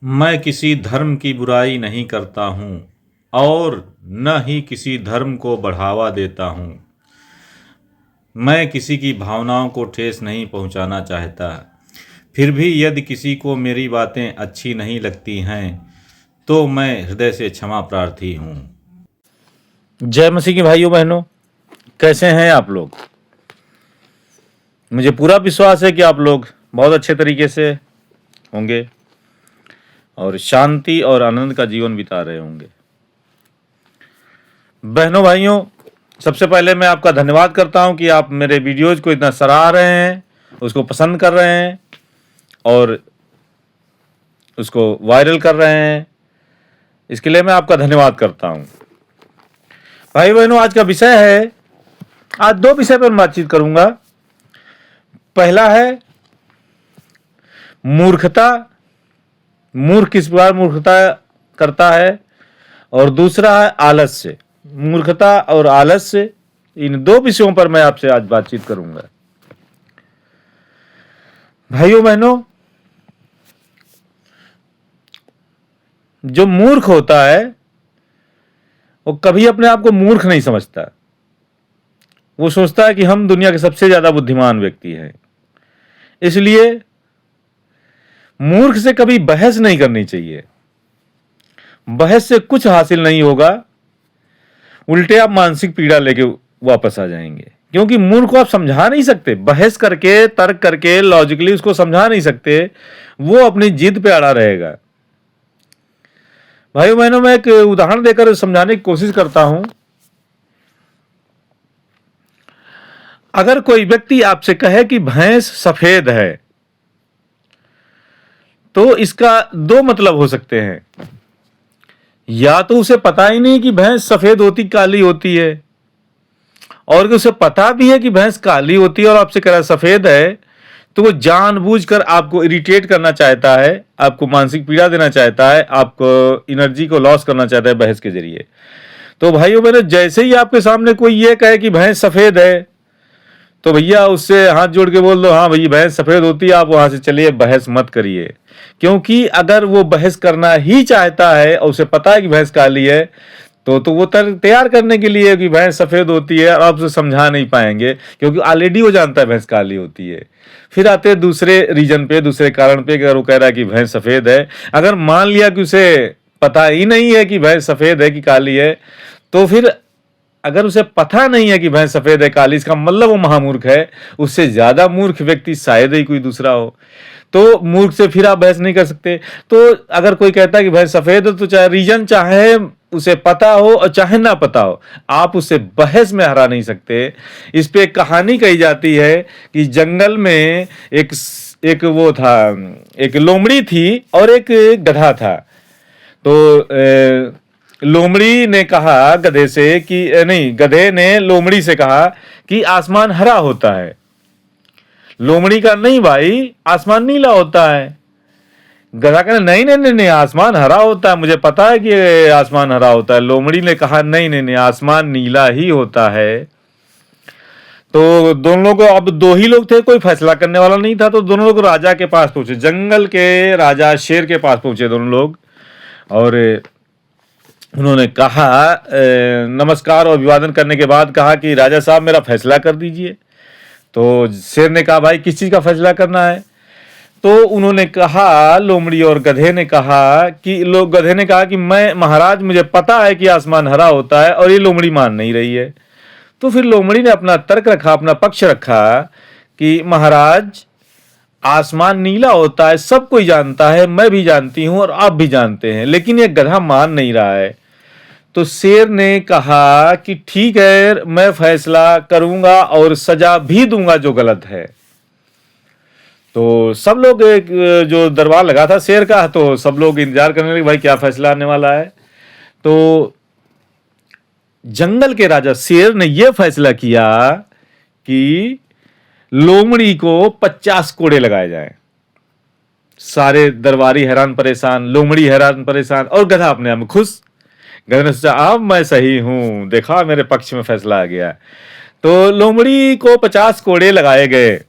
मैं किसी धर्म की बुराई नहीं करता हूँ और न ही किसी धर्म को बढ़ावा देता हूँ। मैं किसी की भावनाओं को ठेस नहीं पहुँचाना चाहता। फिर भी यदि किसी को मेरी बातें अच्छी नहीं लगती हैं तो मैं हृदय से क्षमा प्रार्थी हूँ। जय मसीह की भाइयों बहनों, कैसे हैं आप लोग? मुझे पूरा विश्वास है कि आप लोग बहुत अच्छे तरीके से होंगे और शांति और आनंद का जीवन बिता रहे होंगे। बहनों भाइयों, सबसे पहले मैं आपका धन्यवाद करता हूं कि आप मेरे वीडियोज को इतना सराह रहे हैं, उसको पसंद कर रहे हैं और उसको वायरल कर रहे हैं। इसके लिए मैं आपका धन्यवाद करता हूं। भाई बहनों, आज का विषय है, आज दो विषय पर मैं बातचीत करूंगा। पहला है मूर्खता, मूर्ख किस प्रकार मूर्खता करता है, और दूसरा है आलस्य। मूर्खता और आलस्य, इन दो विषयों पर मैं आपसे आज बातचीत करूंगा। भाइयों बहनों, जो मूर्ख होता है वो कभी अपने आप को मूर्ख नहीं समझता। वो सोचता है कि हम दुनिया के सबसे ज्यादा बुद्धिमान व्यक्ति हैं। इसलिए मूर्ख से कभी बहस नहीं करनी चाहिए। बहस से कुछ हासिल नहीं होगा, उल्टे आप मानसिक पीड़ा लेके वापस आ जाएंगे, क्योंकि मूर्ख को आप समझा नहीं सकते। बहस करके, तर्क करके, लॉजिकली उसको समझा नहीं सकते। वो अपनी जिद पे अड़ा रहेगा। भाइयों बहनों, मैं एक उदाहरण देकर समझाने की कोशिश करता हूं। अगर कोई व्यक्ति आपसे कहे कि भैंस सफेद है, तो इसका दो मतलब हो सकते हैं। या तो उसे पता ही नहीं कि भैंस सफेद होती काली होती है, और कि उसे पता भी है कि भैंस काली होती है और आपसे कह रहा है सफेद है, तो वो जानबूझकर आपको इरिटेट करना चाहता है, आपको मानसिक पीड़ा देना चाहता है, आपको एनर्जी को लॉस करना चाहता है बहस के जरिए। तो भाइयों बहनों, जैसे ही आपके सामने कोई ये कहे कि भैंस सफेद है, तो भैया उससे हाथ जोड़ के बोल दो, हाँ भैया भैंस सफेद होती है, आप वहां से चलिए, बहस मत करिए। क्योंकि अगर वो बहस करना ही चाहता है और उसे पता है कि भैंस काली है, तो वो तैयार करने के लिए कि भैंस सफेद होती है, और आप उसे समझा नहीं पाएंगे, क्योंकि ऑलरेडी वो जानता है भैंस काली होती है। फिर आते हैं दूसरे रीजन पे, दूसरे कारण पे, अगर वो कह रहा है कि भैंस सफेद है। अगर मान लिया कि उसे पता ही नहीं है कि भैंस सफेद है कि काली है, तो फिर अगर उसे पता नहीं है कि भैंस सफेद है काली, इसका मतलब वो महामूर्ख है। उससे ज्यादा मूर्ख व्यक्ति शायद ही कोई दूसरा हो। तो मूर्ख से फिर आप बहस नहीं कर सकते। तो अगर कोई कहता है कि भैंस सफेद है, तो चाहे रीजन, चाहे उसे पता हो और चाहे ना पता हो, आप उसे बहस में हरा नहीं सकते। इस पे एक कहानी कही जाती है कि जंगल में एक वो था, एक लोमड़ी थी और एक गधा था। तो लोमड़ी ने कहा गधे से कि नहीं, गधे ने लोमड़ी से कहा कि आसमान हरा होता है। लोमड़ी का नहीं भाई, आसमान नीला होता है। गधा कहना नहीं नहीं नहीं नहीं, आसमान हरा होता है, मुझे पता है कि आसमान हरा होता है। लोमड़ी ने कहा नहीं नहीं नहीं, आसमान नीला ही होता है। तो दोनों लोग, अब दो ही लोग थे, कोई फैसला करने वाला नहीं था। तो दोनों लोग राजा के पास पहुंचे, जंगल के राजा शेर के पास पहुंचे दोनों लोग, और उन्होंने कहा, नमस्कार और अभिवादन करने के बाद कहा कि राजा साहब मेरा फैसला कर दीजिए। तो शेर ने कहा भाई किस चीज का फैसला करना है? तो उन्होंने कहा, लोमड़ी और गधे ने कहा गधे ने कहा कि मैं महाराज, मुझे पता है कि आसमान हरा होता है, और ये लोमड़ी मान नहीं रही है। तो फिर लोमड़ी ने अपना तर्क रखा, अपना पक्ष रखा कि महाराज, आसमान नीला होता है, सब कोई जानता है, मैं भी जानती हूं और आप भी जानते हैं, लेकिन ये गधा मान नहीं रहा है। तो शेर ने कहा कि ठीक है, मैं फैसला करूंगा और सजा भी दूंगा जो गलत है। तो सब लोग, जो दरबार लगा था शेर का, तो सब लोग इंतजार करने लगे भाई क्या फैसला आने वाला है। तो जंगल के राजा शेर ने यह फैसला किया कि लोमड़ी को 50 कोड़े लगाए जाएं। सारे दरबारी हैरान परेशान, लोमड़ी हैरान परेशान, और गधा अपने आप में खुश। गधा ने सोचा अब मैं सही हूं, देखा मेरे पक्ष में फैसला आ गया। तो लोमड़ी को 50 कोड़े लगाए गए,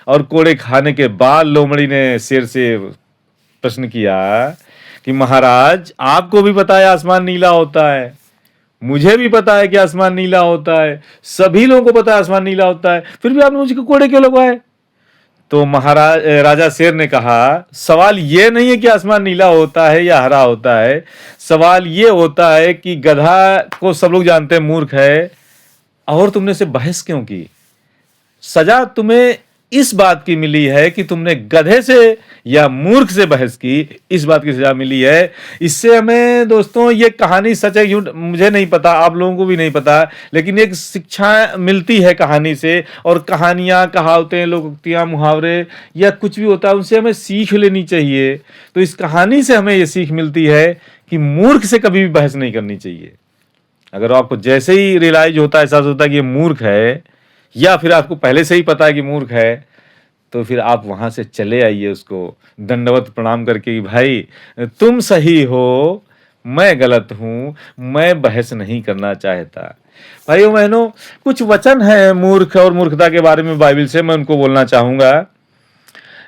और कोड़े खाने के बाद लोमड़ी ने शेर से प्रश्न किया कि महाराज आपको भी पता है आसमान नीला होता है, मुझे भी पता है कि आसमान नीला होता है, सभी लोगों को पता है आसमान नीला होता है, फिर भी आपने मुझे कोड़े क्यों लगवाए? तो महाराज राजा शेर ने कहा सवाल ये नहीं है कि आसमान नीला होता है या हरा होता है, सवाल ये होता है कि गधा को सब लोग जानते हैं मूर्ख है, और तुमने से बहस क्यों की? सजा तुम्हें इस बात की मिली है कि तुमने गधे से या मूर्ख से बहस की, इस बात की सजा मिली है। इससे हमें दोस्तों ये कहानी सच है क्यों मुझे नहीं पता, आप लोगों को भी नहीं पता, लेकिन एक शिक्षा मिलती है कहानी से। और कहानियां, कहावतें, लोकोक्तियां, मुहावरे या कुछ भी होता है उनसे हमें सीख लेनी चाहिए। तो इस कहानी से हमें ये सीख मिलती है कि मूर्ख से कभी भी बहस नहीं करनी चाहिए। अगर आपको जैसे ही रियलाइज होता है, एहसास होता है कि ये मूर्ख है, या फिर आपको पहले से ही पता है कि मूर्ख है, तो फिर आप वहां से चले आइए उसको दंडवत प्रणाम करके, भाई तुम सही हो, मैं गलत हूं, मैं बहस नहीं करना चाहता। भाइयों बहनों, कुछ वचन है मूर्ख और मूर्खता के बारे में बाइबल से, मैं उनको बोलना चाहूंगा।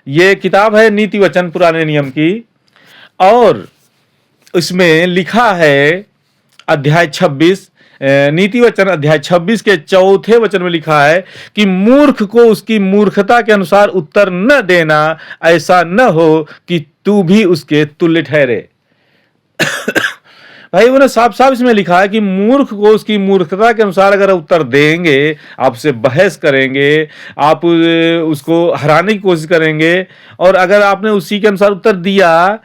ये किताब है नीति वचन पुराने नियम की, और इसमें लिखा है अध्याय 26, नीति वचन अध्याय 26 के 4 वचन में लिखा है कि मूर्ख को उसकी मूर्खता के अनुसार उत्तर न देना, ऐसा न हो कि तू भी उसके तुल्य ठहरे। भाई उन्होंने साफ साफ इसमें लिखा है कि मूर्ख को उसकी मूर्खता के अनुसार अगर उत्तर देंगे, आपसे बहस करेंगे, आप उसको हराने की कोशिश करेंगे, और अगर आपने उसी के अनुसार उत्तर दिया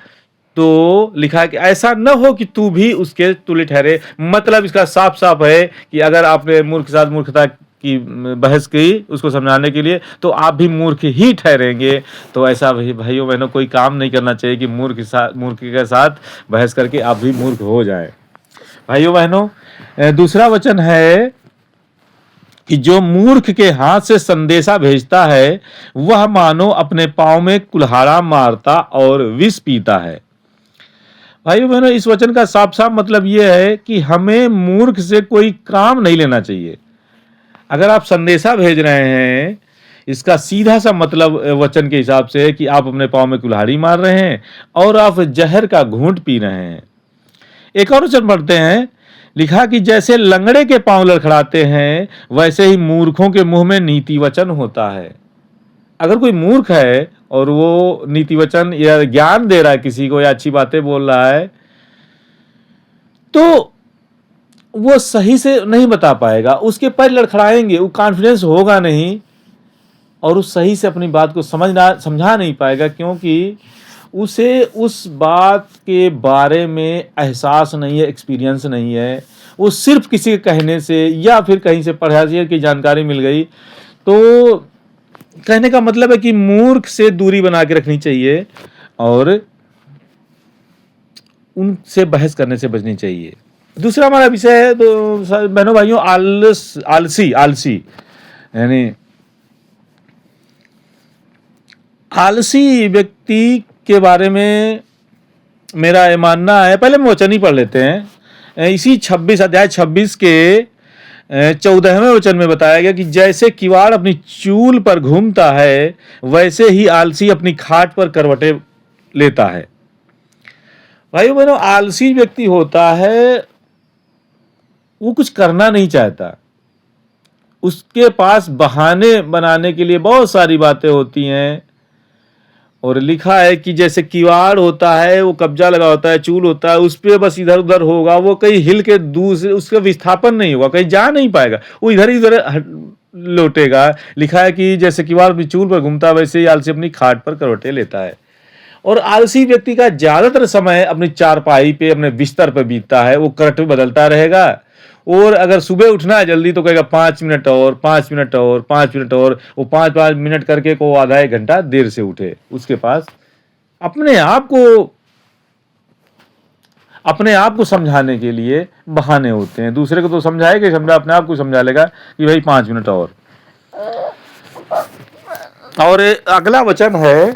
तो लिखा है कि ऐसा न हो कि तू भी उसके तुल्य ठहरे। मतलब इसका साफ साफ है कि अगर आपने मूर्ख के साथ मूर्खता की बहस की उसको समझाने के लिए, तो आप भी मूर्ख ही ठहरेंगे। तो ऐसा भाइयों बहनों कोई काम नहीं करना चाहिए कि मूर्ख के साथ बहस करके आप भी मूर्ख हो जाए। भाइयों बहनों, दूसरा वचन है कि जो मूर्ख के हाथ से संदेशा भेजता है वह मानो अपने पांव में कुल्हाड़ा मारता और विष पीता है। भाइयों बहनों, इस वचन का साफ साफ मतलब यह है कि हमें मूर्ख से कोई काम नहीं लेना चाहिए। अगर आप संदेशा भेज रहे हैं, इसका सीधा सा मतलब वचन के हिसाब से है कि आप अपने पांव में कुल्हाड़ी मार रहे हैं और आप जहर का घूंट पी रहे हैं। एक और वचन पढ़ते हैं, लिखा कि जैसे लंगड़े के पांव लड़खड़ाते हैं वैसे ही मूर्खों के मुंह में नीति वचन होता है। अगर कोई मूर्ख है और वो नीति वचन या ज्ञान दे रहा है किसी को या अच्छी बातें बोल रहा है, तो वो सही से नहीं बता पाएगा, उसके पैर लड़खड़ाएंगे, वो कॉन्फिडेंस होगा नहीं और उस सही से अपनी बात को समझा नहीं पाएगा, क्योंकि उसे उस बात के बारे में एहसास नहीं है, एक्सपीरियंस नहीं है। वो सिर्फ किसी के कहने से या फिर कहीं से पढ़ाई की जानकारी मिल गई। तो कहने का मतलब है कि मूर्ख से दूरी बना के रखनी चाहिए और उनसे बहस करने से बचनी चाहिए। दूसरा हमारा विषय है तो बहनों भाइयों, आलसी यानी आलसी व्यक्ति के बारे में मेरा ये मानना है। पहले हम वचन ही पढ़ लेते हैं। इसी अध्याय 26 के 14वें वचन में बताया गया कि जैसे किवाड़ अपनी चूल पर घूमता है वैसे ही आलसी अपनी खाट पर करवटे लेता है। भाइयों बहनों, आलसी व्यक्ति होता है वो कुछ करना नहीं चाहता, उसके पास बहाने बनाने के लिए बहुत सारी बातें होती हैं। और लिखा है कि जैसे किवाड़ होता है, वो कब्जा लगा होता है, चूल होता है, उस पर बस इधर उधर होगा, वो कहीं हिल के दूसरे उसका विस्थापन नहीं होगा, कहीं जा नहीं पाएगा, वो इधर इधर लौटेगा। लिखा है कि जैसे किवाड़ अपनी चूल पर घूमता है वैसे ही आलसी अपनी खाट पर करवटे लेता है। और आलसी व्यक्ति का ज्यादातर समय अपनी चारपाई पे, अपने बिस्तर पर बीतता है, वो करवट बदलता रहेगा। और अगर सुबह उठना है जल्दी तो कहेगा 5 मिनट और 5 मिनट और 5 मिनट और, वो 5-5 मिनट करके को आधा एक घंटा देर से उठे। उसके पास अपने आप को समझाने के लिए बहाने होते हैं। दूसरे को तो समझाएगा, समझा अपने आप को समझा लेगा कि भाई 5 मिनट और। अगला वचन है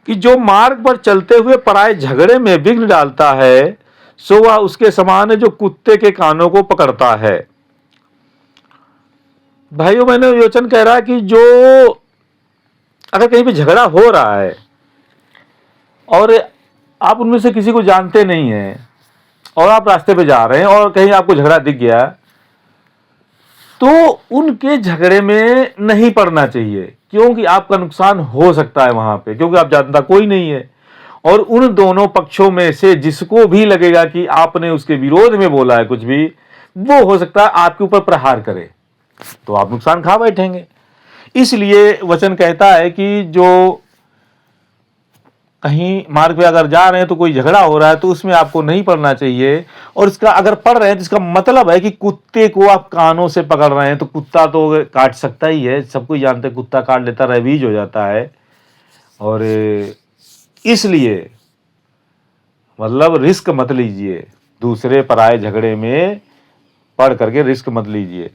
कि जो मार्ग पर चलते हुए पराये झगड़े में विघ्न डालता है सो वह उसके समान है जो कुत्ते के कानों को पकड़ता है। भाइयों, मैंने वचन कह रहा है कि जो अगर कहीं पे झगड़ा हो रहा है और आप उनमें से किसी को जानते नहीं हैं और आप रास्ते पे जा रहे हैं और कहीं आपको झगड़ा दिख गया, तो उनके झगड़े में नहीं पड़ना चाहिए, क्योंकि आपका नुकसान हो सकता है वहां पे, क्योंकि आप जानता कोई नहीं है। और उन दोनों पक्षों में से जिसको भी लगेगा कि आपने उसके विरोध में बोला है कुछ भी, वो हो सकता है आपके ऊपर प्रहार करे, तो आप नुकसान खा बैठेंगे। इसलिए वचन कहता है कि जो कहीं मार्ग पे अगर जा रहे हैं तो कोई झगड़ा हो रहा है तो उसमें आपको नहीं पड़ना चाहिए। और इसका अगर पढ़ रहे हैं तो इसका मतलब है कि कुत्ते को आप कानों से पकड़ रहे हैं, तो कुत्ता तो काट सकता ही है, सब कोई जानते हैं, कुत्ता काट लेता रेबीज हो जाता है। और इसलिए मतलब रिस्क मत लीजिए, दूसरे पराये झगड़े में पढ़ करके रिस्क मत लीजिए।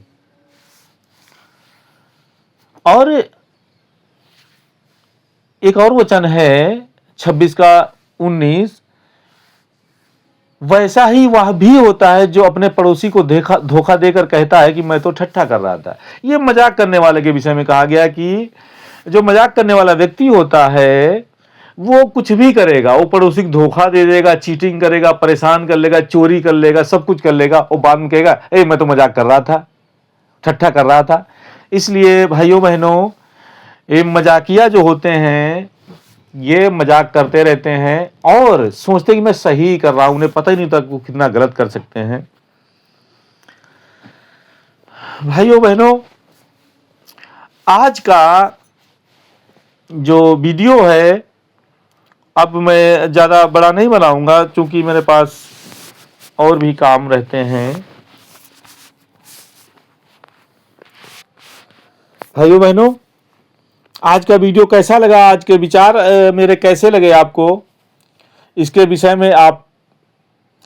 और एक और वचन है 26 का 19, वैसा ही वह भी होता है जो अपने पड़ोसी को धोखा देकर कहता है कि मैं तो ठट्ठा कर रहा था। यह मजाक करने वाले के विषय में कहा गया कि जो मजाक करने वाला व्यक्ति होता है वो कुछ भी करेगा, वो पड़ोसी को धोखा दे देगा, चीटिंग करेगा, परेशान कर लेगा, चोरी कर लेगा, सब कुछ कर लेगा, वो बाद में कहेगा ए मैं तो मजाक कर रहा था, ठट्ठा कर रहा था। इसलिए भाइयों बहनों, ये मजाकिया जो होते हैं ये मजाक करते रहते हैं और सोचते हैं कि मैं सही कर रहा हूं, उन्हें पता ही नहीं था वो कितना गलत कर सकते हैं। भाइयों बहनों, आज का जो वीडियो है अब मैं ज्यादा बड़ा नहीं बनाऊंगा, क्योंकि मेरे पास और भी काम रहते हैं। भाइयों बहनों, आज का वीडियो कैसा लगा, आज के विचार मेरे कैसे लगे आपको, इसके विषय में आप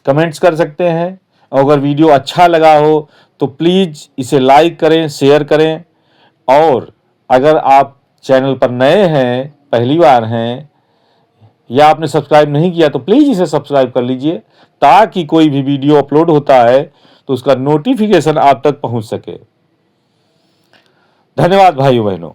कमेंट्स कर सकते हैं। और अगर वीडियो अच्छा लगा हो तो प्लीज़ इसे लाइक करें, शेयर करें। और अगर आप चैनल पर नए हैं, पहली बार हैं, या आपने सब्सक्राइब नहीं किया तो प्लीज़ इसे सब्सक्राइब कर लीजिए, ताकि कोई भी वीडियो अपलोड होता है तो उसका नोटिफिकेशन आप तक पहुंच सके। धन्यवाद भाइयों बहनों।